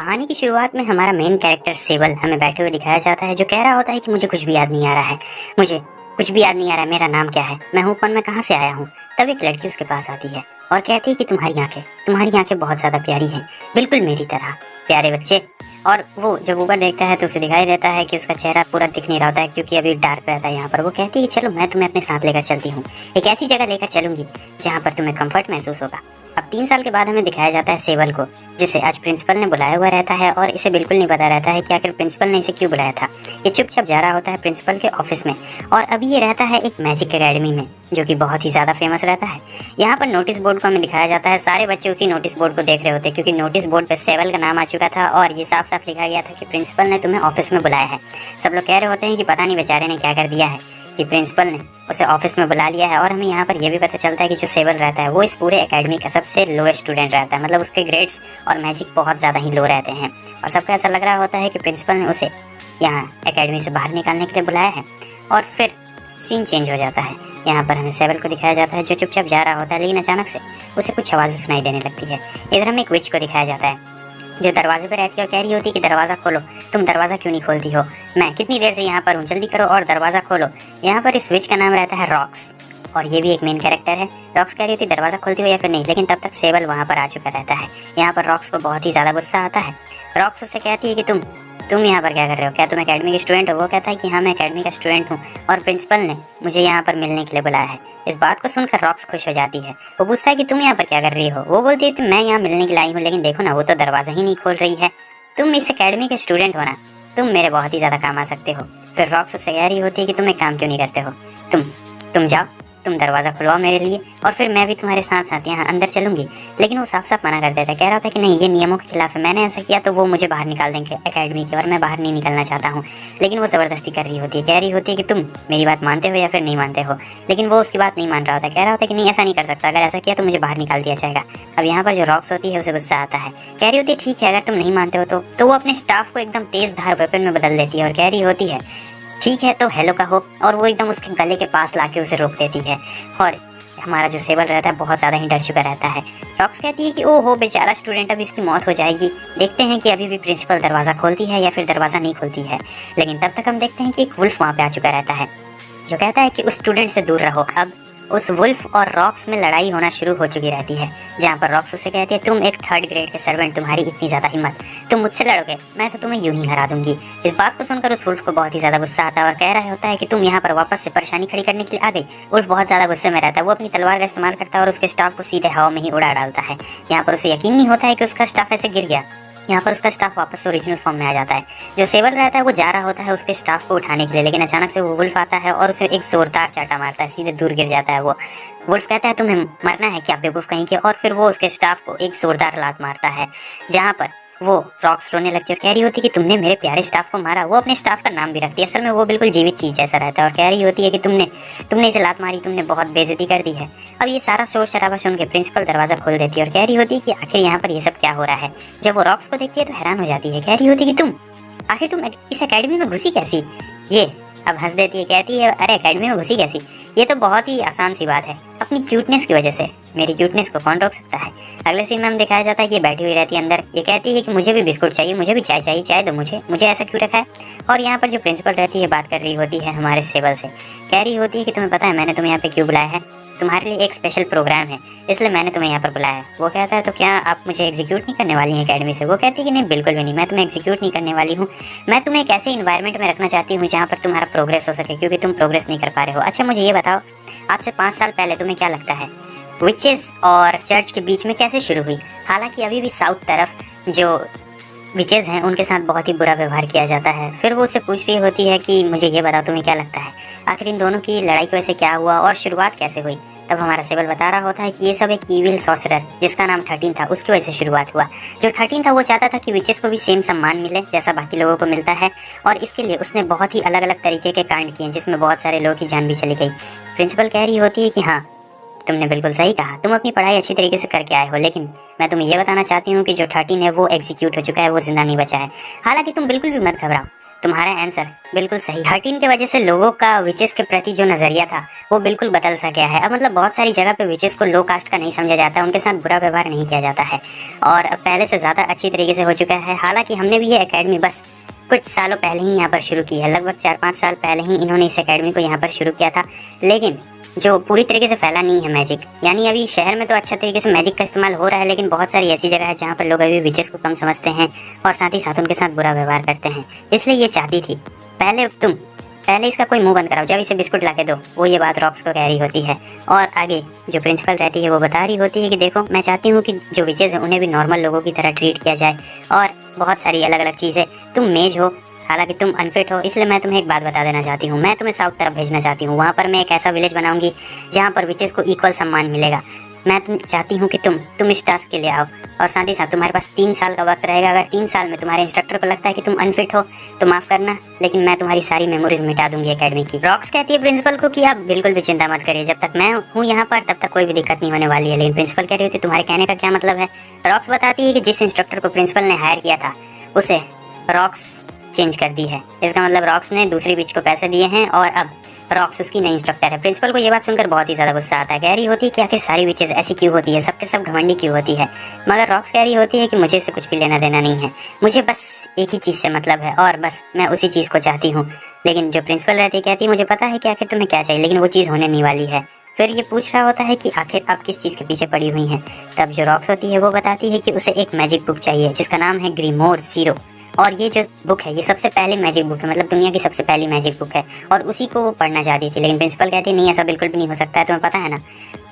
कहानी की शुरुआत में हमारा मेन कैरेक्टर सेवल हमें बैठे हुए दिखाया जाता है, जो कह रहा होता है कि मुझे कुछ भी याद नहीं आ रहा है, मुझे कुछ भी याद नहीं आ रहा है, मेरा नाम क्या है, मैं हूँ कौन, मैं कहाँ से आया हूँ। तब एक लड़की उसके पास आती है और कहती है कि तुम्हारी आंखें बहुत ज़्यादा प्यारी हैं, बिल्कुल मेरी तरह प्यारे बच्चे। और वो जब ऊपर देखता है तो उसे दिखाई देता है कि उसका चेहरा पूरा दिख नहीं रहा होता है, क्योंकि अभी डार्क रहता है यहाँ पर। वो कहती है कि चलो मैं तुम्हें अपने साथ लेकर चलती हूँ, एक ऐसी जगह लेकर चलूंगी जहाँ पर तुम्हें कंफर्ट महसूस होगा। अब 3 साल के बाद हमें दिखाया जाता है सेवल को, जिसे आज प्रिंसिपल ने बुलाया हुआ रहता है और इसे बिल्कुल नहीं पता रहता है कि आखिर प्रिंसिपल ने इसे क्यों बुलाया था। ये चुपचाप जा रहा होता है प्रिंसिपल के ऑफिस में, और अभी ये रहता है एक मैजिक एकेडमी में, जो कि बहुत ही ज़्यादा फेमस रहता है। यहाँ पर नोटिस बोर्ड को हमें दिखाया जाता है, सारे बच्चे उसी नोटिस बोर्ड को देख रहे होते हैं, क्योंकि नोटिस बोर्ड पर सेवल का नाम आ चुका था और ये साफ साफ लिखा गया था कि प्रिंसिपल ने तुम्हें ऑफिस में बुलाया है। सब लोग कह रहे होते हैं कि पता नहीं बेचारे ने क्या कर दिया है कि प्रिंसिपल ने उसे ऑफिस में बुला लिया है। और हमें यहाँ पर यह भी पता चलता है कि जो सेवल रहता है वो इस पूरे एकेडमी का सबसे लोएस्ट स्टूडेंट रहता है, मतलब उसके ग्रेड्स और मैजिक बहुत ज़्यादा ही लो रहते हैं। और सबको ऐसा लग रहा होता है कि प्रिंसिपल ने उसे यहाँ एकेडमी से बाहर निकालने के लिए बुलाया है। और फिर सीन चेंज हो जाता है। यहाँ पर हमें सेवल को दिखाया जाता है जो चुपचाप जा रहा होता है, लेकिन अचानक से उसे कुछ आवाज़ें सुनाई देने लगती है। इधर हमें एक विच को दिखाया जाता है जो दरवाजे पर रहती है और कह रही होती है कि दरवाज़ा खोलो, तुम दरवाज़ा क्यों नहीं खोलती हो, मैं कितनी देर से यहाँ पर हूँ, जल्दी करो और दरवाज़ा खोलो। यहाँ पर इस विच का नाम रहता है रॉक्स, और ये भी एक मेन कैरेक्टर है। रॉक्स कह रही होती है दरवाज़ा खोलती हो या फिर नहीं, लेकिन तब तक सेवल वहाँ पर आ चुका रहता है। यहाँ पर रॉक्स को बहुत ही ज़्यादा गुस्सा आता है। रॉक्स उससे कहती है कि तुम यहाँ पर क्या कर रहे हो, क्या तुम एकेडमी के स्टूडेंट हो। वो कहता है कि हाँ मैं एकेडमी का स्टूडेंट हूँ और प्रिंसिपल ने मुझे यहाँ पर मिलने के लिए बुलाया है। इस बात को सुनकर रॉक्स खुश हो जाती है। वो पूछता है कि तुम यहाँ पर क्या कर रही हो। वो बोलती है कि मैं यहाँ मिलने के लिए आई हूँ, लेकिन देखो ना वो तो दरवाज़ा ही नहीं खोल रही है। तुम इस एकेडमी के स्टूडेंट हो ना, तुम मेरे बहुत ही ज़्यादा काम आ सकते हो। फिर रॉक्स उससे कह रही होती है कि तुम एक काम क्यों नहीं करते हो, तुम जाओ, तुम दरवाज़ा खुलवाओ मेरे लिए और फिर मैं भी तुम्हारे साथ साथ यहाँ अंदर चलूँगी। लेकिन वो साफ साफ मना कर देता है, कह रहा था कि नहीं ये नियमों के खिलाफ है, मैंने ऐसा किया तो वो मुझे बाहर निकाल देंगे एकेडमी के, और मैं बाहर नहीं निकलना चाहता हूँ। लेकिन वो ज़बरदस्ती कर रही होती है, कह रही होती है कि तुम मेरी बात मानते हो या फिर नहीं मानते हो। लेकिन वो उसकी बात नहीं मान रहा होता, कह रहा होता है कि नहीं ऐसा नहीं कर सकता, अगर ऐसा किया तो मुझे बाहर निकाल दिया जाएगा। अब यहाँ पर जो रॉक्स होती है उसे गुस्सा आता है, कह रही होती है ठीक है अगर तुम नहीं मानते हो तो वो अपने स्टाफ को एकदम तेज़ धार वेपन में बदल देती है और कह रही होती है ठीक है तो हेलो का हो, और वो एकदम उसके गले के पास लाके उसे रोक देती है। और हमारा जो सेवल रहता है बहुत ज़्यादा ही डर चुका रहता है। रॉक्स कहती है कि ओ हो बेचारा स्टूडेंट, अब इसकी मौत हो जाएगी। देखते हैं कि अभी भी प्रिंसिपल दरवाज़ा खोलती है या फिर दरवाज़ा नहीं खोलती है। लेकिन तब तक हम देखते हैं कि एक वुल्फ वहाँ पे आ चुका रहता है, जो कहता है कि उस स्टूडेंट से दूर रहो। अब उस वुल्फ और रॉक्स में लड़ाई होना शुरू हो चुकी रहती है, जहाँ पर रॉक्स उससे कहती है तुम एक 3rd ग्रेड के सर्वेंट, तुम्हारी इतनी ज़्यादा हिम्मत, तुम मुझसे लड़ोगे, मैं तो तुम्हें यूं ही हरा दूंगी। इस बात को सुनकर उस वुल्फ को बहुत ही ज़्यादा गुस्सा आता है और कह रहा होता है कि तुम यहाँ पर वापस से परेशानी खड़ी करने के लिए आ गई। वुल्फ बहुत ज़्यादा गुस्से में रहता है, वो अपनी तलवार का इस्तेमाल करता है और उसके स्टाफ को सीधे हवा में ही उड़ा डालता है। यहाँ पर उसे यकीन नहीं होता है कि उसका स्टाफ ऐसे गिर गया। यहाँ पर उसका स्टाफ वापस ओरिजिनल फॉर्म में आ जाता है। जो सेवल रहता है वो जा रहा होता है उसके स्टाफ को उठाने के लिए, लेकिन अचानक से वो वुल्फ आता है और उसे एक जोरदार चाटा मारता है, सीधे दूर गिर जाता है। वो वुल्फ कहता है तुम्हें मरना है क्या बेवकूफ़ कहीं के, और फिर वो उसके स्टाफ को एक जोरदार लात मारता है, जहाँ पर वो रॉक्स रोने लगती है और कह रही होती है कि तुमने मेरे प्यारे स्टाफ को मारा। वो अपने स्टाफ का नाम भी रखती है, असल में वो बिल्कुल जीवित चीज़ जैसा रहता है, और कह रही होती है कि तुमने इसे लात मारी, तुमने बहुत बेइज्जती कर दी है। अब ये सारा शोर शराबा सुन के प्रिंसिपल दरवाज़ा खोल देती है और कह रही होती है कि आखिर यहाँ पर ये सब क्या हो रहा है। जब वो रॉक्स को देखती है तो हैरान हो जाती है, कह रही होती है कि तुम इस एकेडमी में घुसी कैसी। ये अब हंस देती है, कहती है अरे एकेडमी में घुसी कैसी, ये तो बहुत ही आसान सी बात है, अपनी क्यूटनेस की वजह से। मेरी क्यूटनेस को कौन रोक सकता है। अगले सीन में हम दिखाया जाता है कि ये बैठी हुई रहती है अंदर, ये कहती है कि मुझे भी बिस्कुट चाहिए, मुझे भी चाय चाहिए, चाय दो मुझे ऐसा क्यों रखा है। और यहाँ पर जो प्रिंसिपल रहती है बात कर रही होती है हमारे सेवल से, कह रही होती है कि तुम्हें पता है मैंने तुम्हें यहाँ पे क्यों बुलाया है, तुम्हारे लिए एक स्पेशल प्रोग्राम है, इसलिए मैंने तुम्हें यहाँ पर बुलाया है। वो कहता है तो क्या आप मुझे एग्जीक्यूट नहीं करने वाली हैं एकेडमी से। वो कहती है कि नहीं बिल्कुल भी नहीं, मैं तुम्हें एग्जीक्यूट नहीं करने वाली हूँ, मैं तुम्हें एक ऐसे इन्वायरमेंट में रखना चाहती हूँ जहाँ पर तुम्हारा प्रोग्रेस हो सके, क्योंकि तुम प्रोग्रेस नहीं कर पा रहे हो। अच्छा मुझे ये बताओ, आज से 5 साल पहले तुम्हें क्या लगता है विचेस और चर्च के बीच में कैसे शुरू हुई। हालांकि अभी भी साउथ तरफ जो विचेस हैं उनके साथ बहुत ही बुरा व्यवहार किया जाता है। फिर वो उससे पूछ रही होती है कि मुझे ये बताओ तुम्हें क्या लगता है आखिर इन दोनों की लड़ाई की वजह से क्या हुआ और शुरुआत कैसे हुई। तब हमारा सेवल बता रहा होता है कि ये सब एक ईविल सॉर्सरर जिसका नाम 13 था उसकी वजह से शुरुआत हुआ। जो 13 था वो चाहता था कि विचेस को भी सेम सम्मान मिले जैसा बाकी लोगों को मिलता है, और इसके लिए उसने बहुत ही अलग अलग तरीके के कांड किए जिसमें बहुत सारे लोगों की जान भी चली गई। प्रिंसिपल कह रही होती है कि हाँ तुमने बिल्कुल सही कहा, तुम अपनी पढ़ाई अच्छी तरीके से करके आए हो, लेकिन मैं तुम्हें यह बताना चाहती हूँ कि जो 13 है वो एग्जीक्यूट हो चुका है, वो जिंदा नहीं बचा है। हालांकि तुम बिल्कुल भी मत घबराओ, तुम्हारा आंसर बिल्कुल सही। 13 की वजह से लोगों का विचेस के प्रति जो नजरिया था वो बिल्कुल बदल सा गया है। अब मतलब बहुत सारी जगह पे विचेस को लो कास्ट का नहीं समझा जाता, उनके साथ बुरा व्यवहार नहीं किया जाता है और अब पहले से ज़्यादा अच्छी तरीके से हो चुका है। हालांकि हमने भी ये एकेडमी बस कुछ सालों पहले ही यहाँ पर शुरू की है, लगभग 4-5 साल पहले ही इन्होंने इस एकेडमी को यहाँ पर शुरू किया था, लेकिन जो पूरी तरीके से फैला नहीं है मैजिक। यानी अभी शहर में तो अच्छा तरीके से मैजिक का इस्तेमाल हो रहा है, लेकिन बहुत सारी ऐसी जगह है जहाँ पर लोग अभी विचेस को कम समझते हैं और साथ ही साथ उनके साथ बुरा व्यवहार करते हैं। इसलिए ये चाहती थी पहले इसका कोई मुंह बंद कराओ, जब इसे बिस्कुट ला के दो। वो ये बात रॉक्स को कह रही होती है और आगे जो प्रिंसिपल रहती है वो बता रही होती है कि देखो मैं चाहती हूँ कि जो विचेस हैं उन्हें भी नॉर्मल लोगों की तरह ट्रीट किया जाए और बहुत सारी अलग अलग चीज़ें। तुम मेज हो, हालांकि तुम अनफिट हो, इसलिए मैं तुम्हें एक बात बता देना चाहती हूँ। मैं तुम्हें साउथ तरफ भेजना चाहती हूँ, वहाँ पर मैं एक ऐसा विलेज बनाऊंगी जहाँ पर विचेस को इक्वल सम्मान मिलेगा। मैं चाहती हूँ कि तुम इस टास्क के लिए आओ और साथ ही साथ तुम्हारे पास 3 साल का वक्त रहेगा। अगर 3 साल में तुम्हारे इंस्ट्रक्टर को लगता है कि तुम अनफिट हो तो माफ़ करना, लेकिन मैं तुम्हारी सारी मेमोरीज मिटा दूंगी एकेडमी की। रॉक्स कहती है प्रिंसिपल को कि आप बिल्कुल भी चिंता मत करिए, जब तक मैं हूँ यहाँ पर तब तक कोई भी दिक्कत नहीं होने वाली है। लेकिन प्रिंसिपल कह रही होती है तुम्हारे कहने का क्या मतलब है। रॉक्स बताती है कि जिस इंस्ट्रक्टर को प्रिंसिपल ने हायर किया था उसे रॉक्स चेंज कर दी है। इसका मतलब रॉक्स ने दूसरी बिच को पैसे दिए हैं और अब रॉक्स उसकी नई इंस्ट्रक्टर है। प्रिंसिपल को ये बात सुनकर बहुत ही ज़्यादा गुस्सा आता है। कह रही होती है कि आखिर सारी विचेस ऐसी क्यों होती है, सबके सब घमंडी क्यों होती है। मगर रॉक्स कह रही होती है कि मुझे इससे कुछ भी लेना देना नहीं है, मुझे बस एक ही चीज़ से मतलब है और बस मैं उसी चीज़ को चाहती हूँ। लेकिन जो प्रिंसिपल रहती है कहती है मुझे पता है कि आखिर तुम्हें क्या चाहिए, लेकिन वो चीज़ होने नहीं वाली है। फिर ये पूछ रहा होता है कि आखिर आप किस चीज़ के पीछे पड़ी हुई हैं। तब जो रॉक्स होती है वो बताती है कि उसे एक मैजिक बुक चाहिए जिसका नाम है ग्रीमोर ज़ीरो। और ये जो बुक है ये सबसे पहली मैजिक बुक है, मतलब दुनिया की सबसे पहली मैजिक बुक है और उसी को वो पढ़ना चाहती थी। लेकिन प्रिंसिपल कहती है नहीं, ऐसा बिल्कुल भी नहीं हो सकता है, तुम्हें पता है ना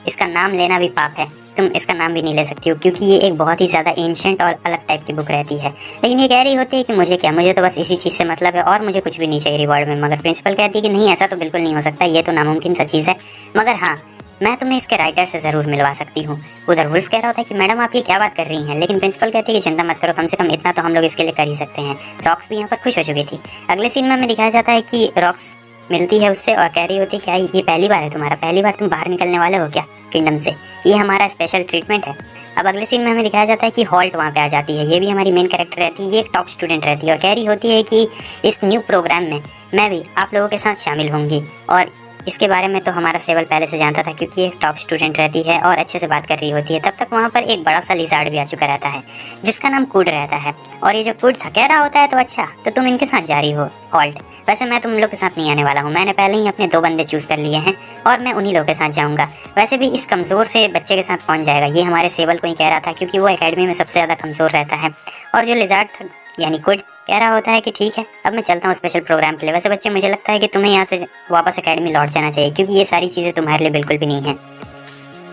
इसका नाम लेना भी पाप है, तुम इसका नाम भी नहीं ले सकती हो क्योंकि ये एक बहुत ही ज़्यादा एंशिएंट और अलग टाइप की बुक रहती है। लेकिन ये कह रही होती है कि मुझे क्या, मुझे तो बस इसी चीज़ से मतलब है और मुझे कुछ भी नहीं चाहिए रिवॉर्ड में। मगर प्रिंसिपल कहती है कि नहीं, ऐसा तो बिल्कुल नहीं हो सकता, ये तो नामुमकिन सा चीज़ है, मगर हाँ मैं तुम्हें इसके राइटर से ज़रूर मिलवा सकती हूँ। उधर वुल्फ कह रहा होता है कि मैडम आप ये क्या बात कर रही हैं, लेकिन प्रिंसिपल कहती है कि चिंता मत करो, कम से कम इतना तो हम लोग इसके लिए कर ही सकते हैं। रॉक्स भी यहाँ पर खुश हो चुकी थी। अगले सीन में हमें दिखाया जाता है कि रॉक्स मिलती है उससे और कह रही होती है क्या ये पहली बार है तुम्हारा, पहली बार तुम बाहर निकलने वाले हो क्या किंगडम से, ये हमारा स्पेशल ट्रीटमेंट है। अब अगले सीन में हमें दिखाया जाता है कि हॉल्ट वहाँ पे आ जाती है, ये भी हमारी मेन कैरेक्टर रहती है, ये एक टॉप स्टूडेंट रहती है और कह रही होती है कि इस न्यू प्रोग्राम में मैं भी आप लोगों के साथ शामिल होंगी। और इसके बारे में तो हमारा सेवल पहले से जानता था क्योंकि एक टॉप स्टूडेंट रहती है और अच्छे से बात कर रही होती है। तब तक वहाँ पर एक बड़ा सा लिजार्ड भी आ चुका रहता है जिसका नाम कूड रहता है और ये जो कूड था कह रहा होता है तो अच्छा तो तुम इनके साथ जा रही हो हॉल्ट, वैसे मैं तुम लोग के साथ नहीं आने वाला हूँ, मैंने पहले ही अपने 2 बंदे चूज़ कर लिए हैं और मैं उन्हीं लोग के साथ जाऊँगा। वैसे भी इस कमज़ोर से बच्चे के साथ कौन जाएगा, ये हमारे सेवल को ही कह रहा था क्योंकि वो एकेडमी में सबसे ज़्यादा कमज़ोर रहता है। और जो लिजार्ड था यानी कुड कह रहा होता है कि ठीक है अब मैं चलता हूँ स्पेशल प्रोग्राम के लिए। वैसे बच्चे मुझे लगता है कि तुम्हें यहाँ से वापस एकेडमी लौट जाना चाहिए क्योंकि ये सारी चीज़ें तुम्हारे लिए बिल्कुल भी नहीं है।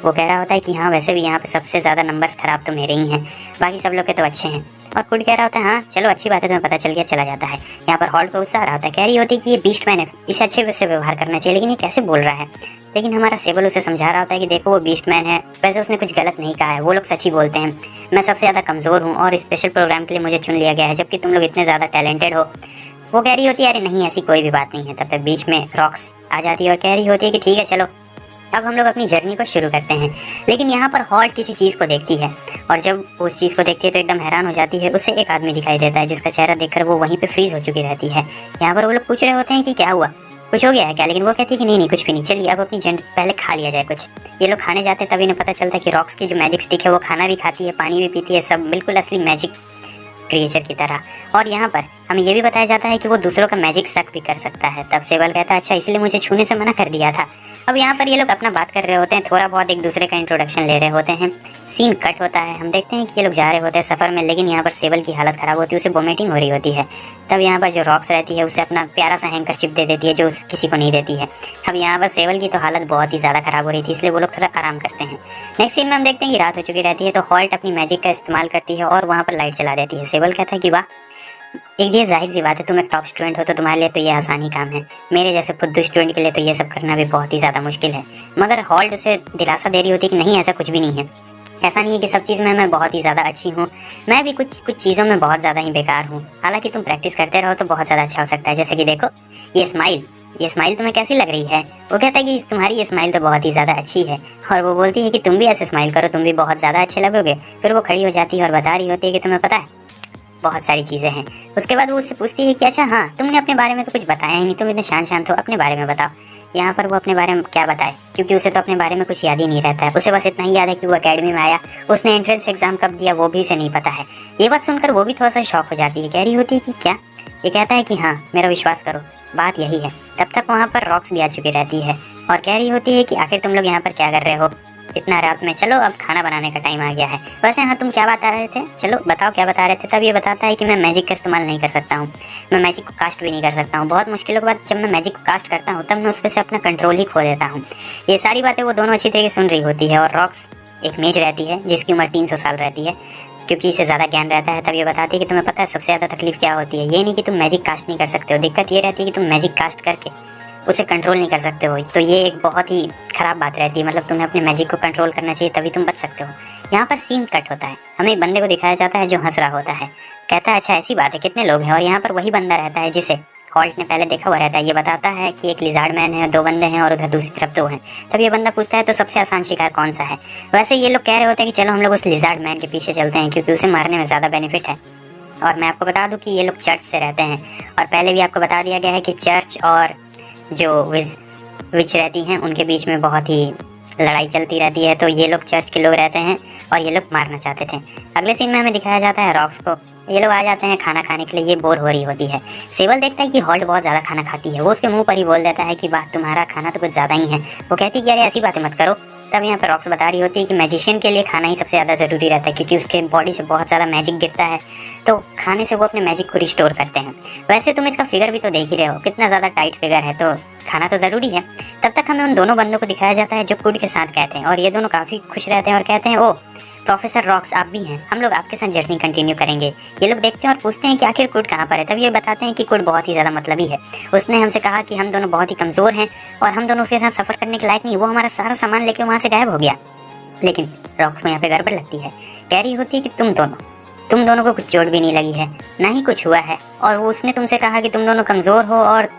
वो कह रहा होता है कि हाँ वैसे भी यहाँ पे सबसे ज़्यादा नंबर्स ख़राब तो मेरे ही हैं, बाकी सब लोग के तो अच्छे हैं। और कुड कह रहा होता है हाँ चलो अच्छी बात है, तुम्हें पता चल गया, चला जाता है। यहाँ पर हॉल्ट को गुस्सा आ रहा होता है, कह रही होती है कि ये बीस्ट मैन है, इसे अच्छे से व्यवहार करना चाहिए, लेकिन ये कैसे बोल रहा है। लेकिन हमारा सेवल उसे समझा रहा होता है कि देखो वो बीस्ट मैन है, वैसे उसने कुछ गलत नहीं कहा है, वो लोग सच ही बोलते हैं, मैं सबसे ज़्यादा कमज़ोर हूँ और स्पेशल प्रोग्राम के लिए मुझे चुन लिया गया है जबकि तुम लोग इतने ज़्यादा टैलेंटेड हो। वो कह रही होती है अरे नहीं ऐसी कोई भी बात नहीं है। तब तक बीच में रॉक्स आ जाती है और कह रही होती है कि ठीक है चलो अब हम लोग अपनी जर्नी को शुरू करते हैं। लेकिन यहाँ पर हॉल्ट किसी चीज़ को देखती है और जब वो उस चीज़ को देखती है तो एकदम हैरान हो जाती है। उसे एक आदमी दिखाई देता है जिसका चेहरा देखकर वो वहीं पे फ्रीज हो चुकी रहती है। यहाँ पर वो लोग पूछ रहे होते हैं कि क्या हुआ, कुछ हो गया है क्या, लेकिन वो कहती है कि नहीं कुछ भी नहीं, चलिए अब अपनी जर्नी पहले खा लिया जाए कुछ। ये लोग खाने जाते हैं तभी इन्हें पता चलता है कि रॉक्स की जो मैजिक स्टिक है वो खाना भी खाती है, पानी भी पीती है, सब बिल्कुल असली मैजिक क्रिएचर की तरह। और यहाँ पर हमें ये भी बताया जाता है कि वो दूसरों का मैजिक सक भी कर सकता है। तब सेवल कहता है अच्छा इसलिए मुझे छूने से मना कर दिया था। अब यहाँ पर ये लोग अपना बात कर रहे होते हैं, थोड़ा बहुत एक दूसरे का इंट्रोडक्शन ले रहे होते हैं। सीन कट होता है, हम देखते हैं कि ये लोग जा रहे होते हैं सफ़र में, लेकिन यहाँ पर सेवल की हालत ख़राब होती है, उसे वोमिटिंग हो रही होती है। तब यहाँ पर जो रॉक्स रहती है उसे अपना प्यारा सा हैंकरचिप दे देती है जो किसी को नहीं देती है। अब यहाँ पर सेवल की तो हालत बहुत ही ज़्यादा ख़राब हो रही थी, इसलिए वो लोग थोड़ा आराम करते हैं। नेक्स्ट सीन में हम देखते हैं कि रात हो चुकी रहती है तो हॉल्ट अपनी मैजिक का इस्तेमाल करती है और वहाँ पर लाइट चला देती है। सेवल कहता है कि वाह, एक ये जाहिर सी बात है तुम एक टॉप स्टूडेंट हो तो तुम्हारे लिए तो ये आसान ही काम है, मेरे जैसे फुद्दू स्टूडेंट के लिए तो ये सब करना भी बहुत ही ज़्यादा मुश्किल है। मगर हॉल्ट उसे दिलासा दे रही होती है कि नहीं ऐसा कुछ भी नहीं है, ऐसा नहीं है कि सब चीज़ में मैं बहुत ही ज़्यादा अच्छी हूँ, मैं भी कुछ चीज़ों में बहुत ज़्यादा ही बेकार हूँ। हालांकि तुम प्रैक्टिस करते रहो तो बहुत ज़्यादा अच्छा हो सकता है। जैसे कि देखो ये स्माइल तुम्हें कैसी लग रही है। वो कहता है कि तुम्हारी ये स्माइल तो बहुत ही ज़्यादा अच्छी है और वो बोलती है कि तुम भी ऐसे स्माइल करो, तुम भी बहुत ज़्यादा अच्छे लगोगे। फिर वो खड़ी हो जाती है और बता रही होती है कि तुम्हें पता है बहुत सारी चीज़ें हैं। उसके बाद वो उससे पूछती है कि अच्छा हाँ, तुमने अपने बारे में तो कुछ बताया ही नहीं, तुम इतने शांत हो, अपने बारे में बताओ। यहाँ पर वो अपने बारे में क्या बताए, क्योंकि उसे तो अपने बारे में कुछ याद ही नहीं रहता है। उसे बस इतना ही याद है कि वो एकेडमी में आया, उसने एंट्रेंस एग्जाम कब दिया वो भी उसे नहीं पता है। ये बात सुनकर वो भी थोड़ा सा शॉक हो जाती है, कह रही होती है कि क्या? ये कहता है कि हाँ, मेरा विश्वास करो, बात यही है। तब तक वहाँ पर रॉक्स भी आ चुकी रहती है और कह रही होती है कि आखिर तुम लोग यहाँ पर क्या कर रहे हो इतना रात में, चलो अब खाना बनाने का टाइम आ गया है। वैसे हाँ, तुम क्या बता रहे थे, चलो बताओ क्या बता रहे थे। तब ये बताता है कि मैं मैजिक का इस्तेमाल नहीं कर सकता हूँ, मैं मैजिक को कास्ट भी नहीं कर सकता हूँ। बहुत मुश्किलों के बाद जब मैं मैजिक को कास्ट करता हूँ तब मैं उस पर से अपना कंट्रोल ही खो देता हूँ। ये सारी बातें वो दोनों अच्छी तरीके सुन रही होती है और रॉक्स एक मेज रहती है जिसकी उम्र 300 साल रहती है, क्योंकि इसे ज़्यादा ज्ञान रहता है। तब ये बताती है कि तुम्हें पता है सबसे ज़्यादा तकलीफ क्या होती है, ये नहीं कि तुम मैजिक कास्ट नहीं कर सकते हो, दिक्कत ये रहती है कि तुम मैजिक कास्ट करके उसे कंट्रोल नहीं कर सकते हो। तो ये एक बहुत ही ख़राब बात रहती है, मतलब तुम्हें अपने मैजिक को कंट्रोल करना चाहिए, तभी तुम बच सकते हो। यहाँ पर सीन कट होता है, हमें एक बंदे को दिखाया जाता है जो हंस रहा होता है, कहता है अच्छा ऐसी बात है, कितने लोग हैं? और यहाँ पर वही बंदा रहता है जिसे हॉल्ट ने पहले देखा हुआ रहता है। ये बताता है कि एक लिजार्ड मैन है, 2 बंदे हैं और उधर दूसरी तरफ 2 हैं। तब ये बंदा पूछता है तो सबसे आसान शिकार कौन सा है? वैसे ये लोग कह रहे होते हैं कि चलो हम लोग उस लिजार्ड मैन के पीछे चलते हैं क्योंकि उसे मारने में ज़्यादा बेनिफिट है। और मैं आपको बता दूं कि ये लोग चर्च से रहते हैं और पहले भी आपको बता दिया गया है कि चर्च और जो विच रहती हैं उनके बीच में बहुत ही लड़ाई चलती रहती है। तो ये लोग चर्च के लोग रहते हैं और ये लोग मारना चाहते थे। अगले सीन में हमें दिखाया जाता है रॉक्स को, ये लोग आ जाते हैं खाना खाने के लिए, ये बोर हो रही होती है। सेबल देखता है कि हॉल्ट बहुत ज़्यादा खाना खाती है, वो उसके मुंह पर ही बोल देता है कि बात तुम्हारा खाना तो कुछ ज़्यादा ही है। वो कहती है कि अरे ऐसी बातें मत करो। तब यहाँ पर रॉक्स बता रही होती है कि मैजिशियन के लिए खाना ही सबसे ज़्यादा ज़रूरी रहता है क्योंकि उसके बॉडी से बहुत ज़्यादा मैजिक गिरता है, तो खाने से वो अपने मैजिक को रिस्टोर करते हैं। वैसे तुम इसका फिगर भी तो देख ही रहे हो, कितना ज़्यादा टाइट फिगर है, तो खाना तो ज़रूरी है। तब तक हमें उन दोनों बंदों को दिखाया जाता है जो कुड के साथ कहते हैं और ये दोनों काफ़ी खुश रहते हैं और कहते हैं ओ प्रोफेसर रॉक्स आप भी हैं, हम लोग आपके साथ जर्नी कंटिन्यू करेंगे। ये लोग देखते हैं और पूछते हैं कि आखिर कुड कहाँ पर है। तब ये बताते हैं कि कुड बहुत ही ज़्यादा मतलबी है, उसने हमसे कहा कि हम दोनों बहुत ही कमज़ोर हैं और हम दोनों उसके साथ सफ़र करने के लायक नहीं, वो हमारा सारा सामान लेके वहाँ से गायब हो गया। लेकिन रॉक्स को यहाँ पे गड़बड़ लगती है, कह रही होती है कि तुम दोनों को कुछ चोट भी नहीं लगी है, ना ही कुछ हुआ है, और वो उसने तुमसे कहा कि तुम दोनों कमज़ोर हो और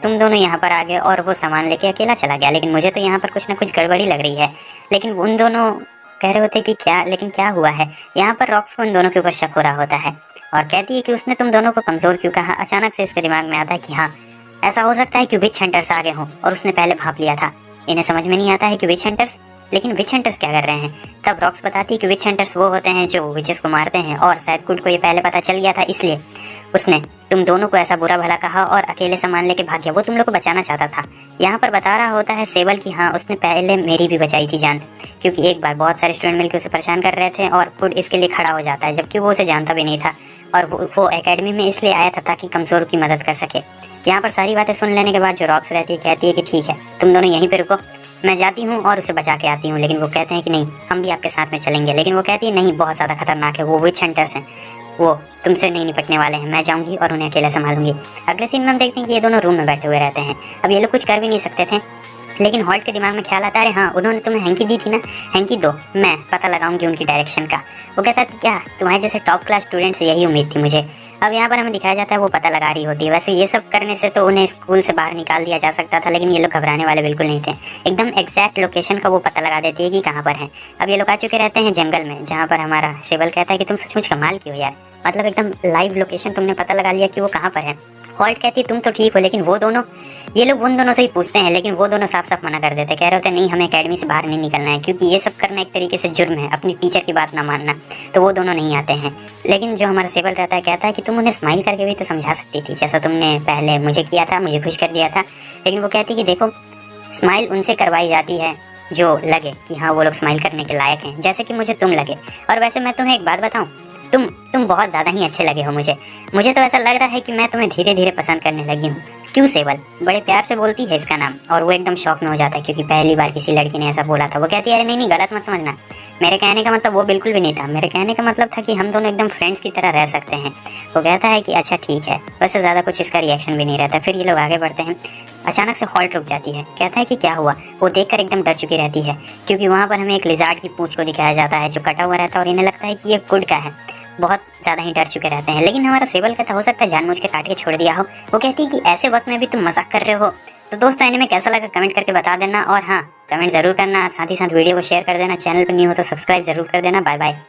तुम दोनों यहाँ पर आ गए और वो सामान लेके अकेला चला गया। लेकिन मुझे तो यहाँ पर कुछ ना कुछ गड़बड़ी लग रही है। लेकिन उन दोनों कह रहे होते कि क्या, लेकिन क्या हुआ है? यहाँ पर रॉक्स को उन दोनों के ऊपर शक हो रहा होता है और कहती है कि उसने तुम दोनों को कमज़ोर क्यों कहा। अचानक से इसके दिमाग में आता है कि हाँ, ऐसा हो सकता है कि विच हंटर्स आ गए हों और उसने पहले भाप लिया था। इन्हें समझ में नहीं आता है कि विच हंटर्स, लेकिन विच हंटर्स क्या कर रहे हैं। तब रॉक्स बताती है कि विच हंटर्स वो होते हैं जो विचेस को मारते हैं और शायद कुड को ये पहले पता चल गया था, इसलिए उसने तुम दोनों को ऐसा बुरा भला कहा और अकेले सामान लेके भाग गया। वो तुम लोग को बचाना चाहता था। यहाँ पर बता रहा होता है सेबल कि हाँ, उसने पहले मेरी भी बचाई थी जान, क्योंकि एक बार बहुत सारे स्टूडेंट मिलकर उसे परेशान कर रहे थे और कुड इसके लिए खड़ा हो जाता है, जबकि वो उसे जानता भी नहीं था और वो एकेडमी में इसलिए आया था ताकि कमज़ोर की मदद कर सके। यहाँ पर सारी बातें सुन लेने के बाद जो रॉक्स रहती है कहती है कि ठीक है, तुम दोनों यहीं पर रुको, मैं जाती हूँ और उसे बचा के आती हूँ। लेकिन वो कहते हैं कि नहीं, हम भी आपके साथ में चलेंगे। लेकिन वो कहती है नहीं, बहुत ज़्यादा खतरनाक है, वो विच हंटर्स हैं, वो तुमसे नहीं निपटने वाले हैं, मैं जाऊंगी और उन्हें अकेला संभालूंगी। अगले सीन में हम देखते हैं कि ये दोनों रूम में बैठे हुए रहते हैं। अब ये लोग कुछ कर भी नहीं सकते थे, लेकिन हॉल्ट के दिमाग में ख्याल आता है अरे हाँ, उन्होंने तुम्हें हैंकी दी थी ना, हैंकी दो, मैं पता लगाऊंगी उनकी डायरेक्शन का। वो कहता है क्या, तुम्हारे जैसे टॉप क्लास स्टूडेंट से यही उम्मीद थी मुझे। अब यहाँ पर हमें दिखाया जाता है वो पता लगा रही होती है। वैसे ये सब करने से तो उन्हें स्कूल से बाहर निकाल दिया जा सकता था, लेकिन ये लोग घबराने वाले बिल्कुल नहीं थे। एकदम एग्जैक्ट लोकेशन का वो पता लगा देती है कि कहाँ पर है। अब ये लोग आ चुके रहते हैं जंगल में, जहाँ पर हमारा सेबल कहता है कि तुम सचमुच कमाल की हो यार, मतलब एकदम लाइव लोकेशन तुमने पता लगा लिया कि वो कहाँ पर है। हॉल्ट कहती है तुम तो ठीक हो, लेकिन वो दोनों, ये लोग उन दोनों से ही पूछते हैं, लेकिन वो दोनों साफ साफ मना कर देते, कह रहे होते नहीं, हमें एकेडमी से बाहर नहीं निकलना है क्योंकि ये सब करना एक तरीके से जुर्म है, अपनी टीचर की बात ना मानना। तो वो दोनों नहीं आते हैं। लेकिन जो हमारा सेबल रहता है कहता है कि तुम उन्हें स्माइल करके भी तो समझा सकती थी, जैसा तुमने पहले मुझे किया था, मुझे खुश कर दिया था। लेकिन वो कहती कि देखो, स्माइल उनसे करवाई जाती है जो लगे कि हाँ वो लोग स्माइल करने के लायक हैं, जैसे कि मुझे तुम लगे। और वैसे मैं तुम्हें एक बात बताऊं, तुम बहुत ज़्यादा ही अच्छे लगे हो मुझे तो ऐसा लग रहा है कि मैं तुम्हें धीरे धीरे पसंद करने लगी हूँ। क्यों सेबल? बड़े प्यार से बोलती है इसका नाम, और वो एकदम शॉक में हो जाता है क्योंकि पहली बार किसी लड़की ने ऐसा बोला था। वो कहती है अरे नहीं, गलत मत समझना, मेरे कहने का मतलब वो बिल्कुल भी नहीं था। मेरे कहने का मतलब था कि हम दोनों एकदम फ्रेंड्स की तरह रह सकते हैं। वो कहता है कि अच्छा ठीक है। वैसे ज़्यादा कुछ इसका रिएक्शन भी नहीं रहता। फिर ये लोग आगे बढ़ते हैं। अचानक से हॉल्ट रुक जाती है, कहता है कि क्या हुआ। वो देखकर एकदम डर चुकी रहती है क्योंकि वहाँ पर हमें एक लिजार्ड की पूंछ को दिखाया जाता है जो कटा हुआ रहता है और इन्हें लगता है कि ये कुड का है। बहुत ज़्यादा ही डर चुके रहते हैं। लेकिन हमारा सेबल कहता हो सकता है जानबूझ के काट के छोड़ दिया हो। वो कहती है कि ऐसे वक्त में भी तुम मजाक कर रहे हो। तो दोस्तों, एनीमे कैसा लगा कमेंट करके बता देना, और हाँ, कमेंट ज़रूर करना, साथ ही साथ वीडियो को शेयर कर देना। चैनल पर न्यू हो तो सब्सक्राइब ज़रूर कर देना। Bye bye.